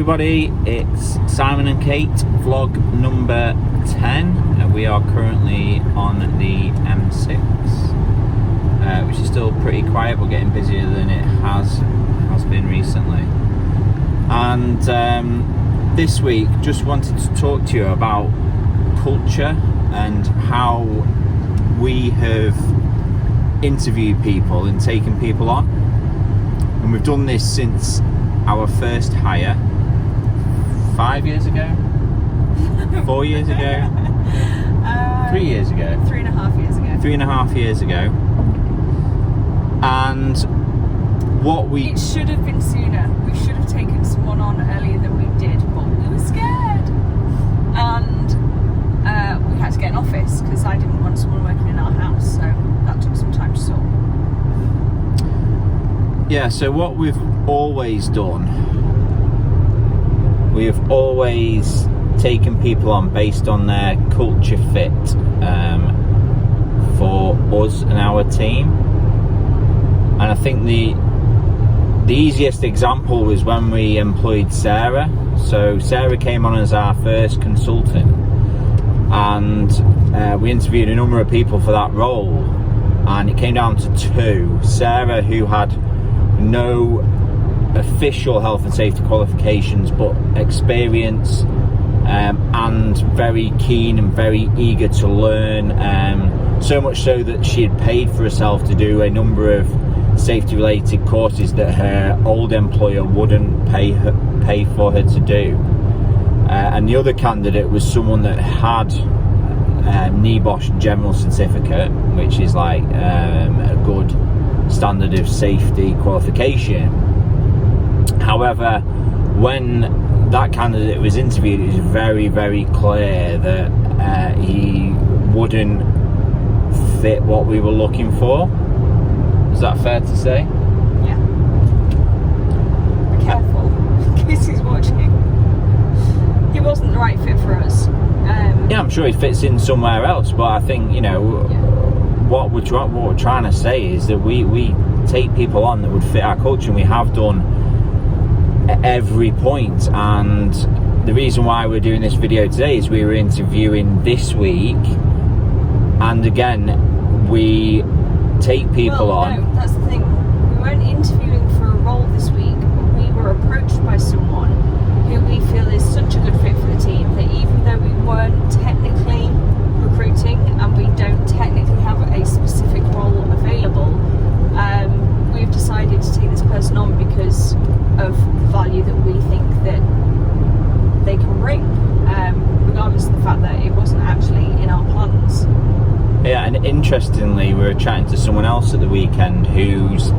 everybody, it's Simon and Cate, vlog number 10. We are currently on the M6, which is still pretty quiet but getting busier than it has been recently. And this week just wanted to talk to you about culture and how we have interviewed people and taken people on. And we've done this since our first hire 5 years ago, 4 years ago, 3 years ago, 3.5 years ago, 3.5 years ago. And it should have been sooner. We should have taken someone on earlier than we did, but we were scared, and we had to get an office because I didn't want someone working in our house, so that took some time to sort. Yeah, so what we've always done, we have always taken people on based on their culture fit for us and our team. And I think the easiest example was when we employed Sarah. So Sarah came on as our first consultant, and we interviewed a number of people for that role, and it came down to two. Sarah, who had no official health and safety qualifications but experience, and very keen and very eager to learn, so much so that she had paid for herself to do a number of safety related courses that her old employer wouldn't pay for her to do. And the other candidate was someone that had NEBOSH general certificate, which is like a good standard of safety qualification. However, when that candidate was interviewed, it was very, very clear that he wouldn't fit what we were looking for. Is that fair to say? Yeah. Be careful, in case he's watching. He wasn't the right fit for us. Yeah, I'm sure he fits in somewhere else, but I think, you know, what we're trying to say is that we take people on that would fit our culture, and we have done at every point. And the reason why we're doing this video today is we were interviewing this week, and again, we take people on. No, that's the thing. We weren't interviewing for a role this week, but we were approached by someone who we feel is such a good fit for the team that even though we weren't technically recruiting and we don't technically have a specific role available, we've decided to take this person on because of the value that we think that they can bring, regardless of the fact that it wasn't actually in our plans. Yeah, and interestingly, we were chatting to someone else at the weekend who's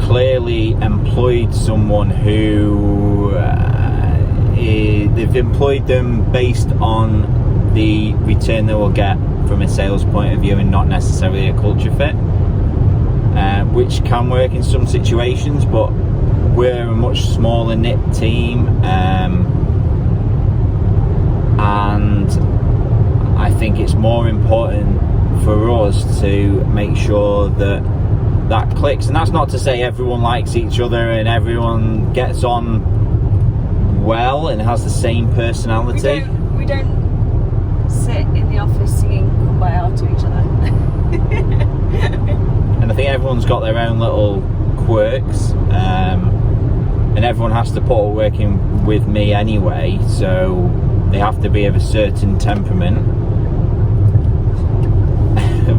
clearly employed someone who they've employed them based on the return they will get from a sales point of view and not necessarily a culture fit, which can work in some situations, but we're a much smaller knit team, and I think it's more important for us to make sure that that clicks. And that's not to say everyone likes each other and everyone gets on well and has the same personality. We don't sit in the office singing Kumbaya to each other. And I think everyone's got their own little quirks, and everyone has to put up working with me anyway, so they have to be of a certain temperament.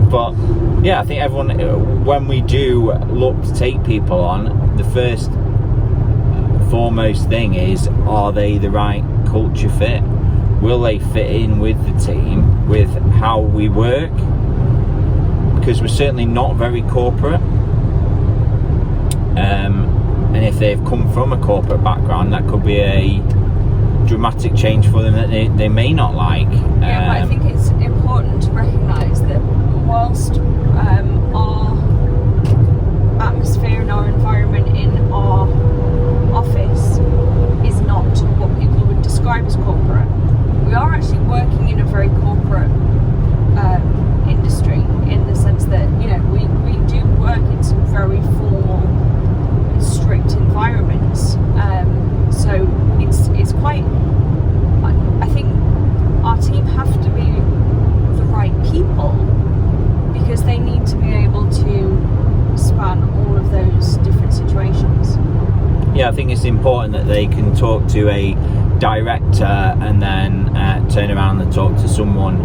But yeah, I think everyone, when we do look to take people on, the first foremost thing is, are they the right culture fit? Will they fit in with the team, with how we work? Because we're certainly not very corporate, and if they've come from a corporate background, that could be a dramatic change for them that they may not like. Yeah, but I think it's important to recognise that whilst our atmosphere and our environment in our office is not what people would describe as corporate, we are actually working in a very corporate industry, in the sense that, you know, we do work in some very formal, strict environments. So it's think it's important that they can talk to a director and then turn around and talk to someone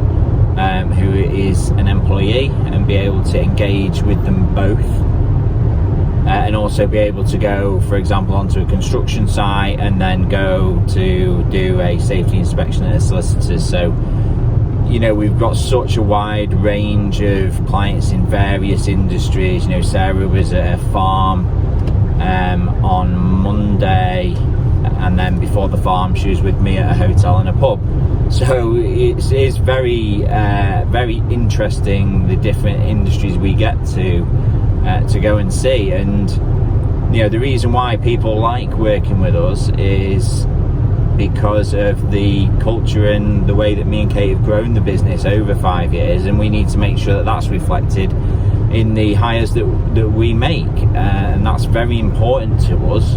who is an employee and be able to engage with them both. And also be able to go, for example, onto a construction site and then go to do a safety inspection at a solicitor's. So, you know, we've got such a wide range of clients in various industries. You know, Sarah was at a farm on Monday, and then before the farm she was with me at a hotel and a pub. So it is very very interesting, the different industries we get to go and see. And you know, the reason why people like working with us is because of the culture and the way that me and Kate have grown the business over 5 years, and we need to make sure that that's reflected in the hires that we make, and that's very important to us,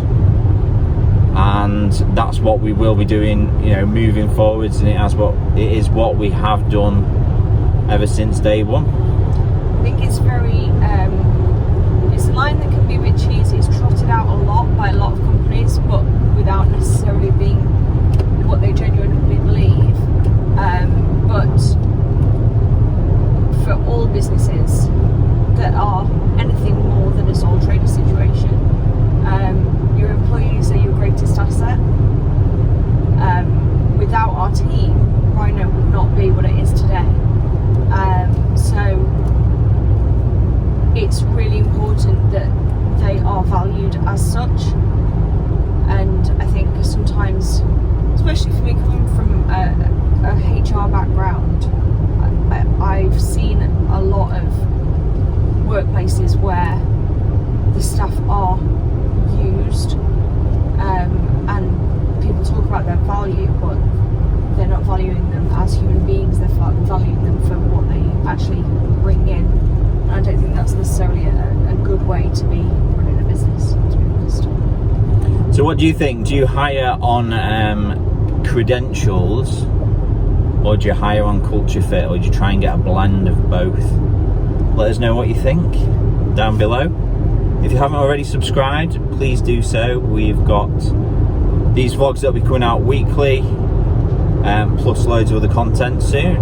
and that's what we will be doing, you know, moving forwards. And it is what we have done ever since day one. I think it's very it's a line that can be a bit cheesy. It's trotted out a lot by a lot of companies, but without necessarily being what they genuinely believe. But for all businesses that are anything more than a sole trader situation, your employees are your greatest asset. Without our team, Rhino would not be what it is today. So it's really important that they are valued as such. And I think sometimes, especially for me coming from a HR background, I've seen a lot of workplaces where the staff are used, and people talk about their value, but they're not valuing them as human beings. They're valuing them for what they actually bring in. And I don't think that's necessarily a good way to be running a business, to be honest. So what do you think? Do you hire on credentials, or do you hire on culture fit, or do you try and get a blend of both? Let us know what you think down below. If you haven't already subscribed, please do so. We've got these vlogs that'll be coming out weekly, plus loads of other content soon.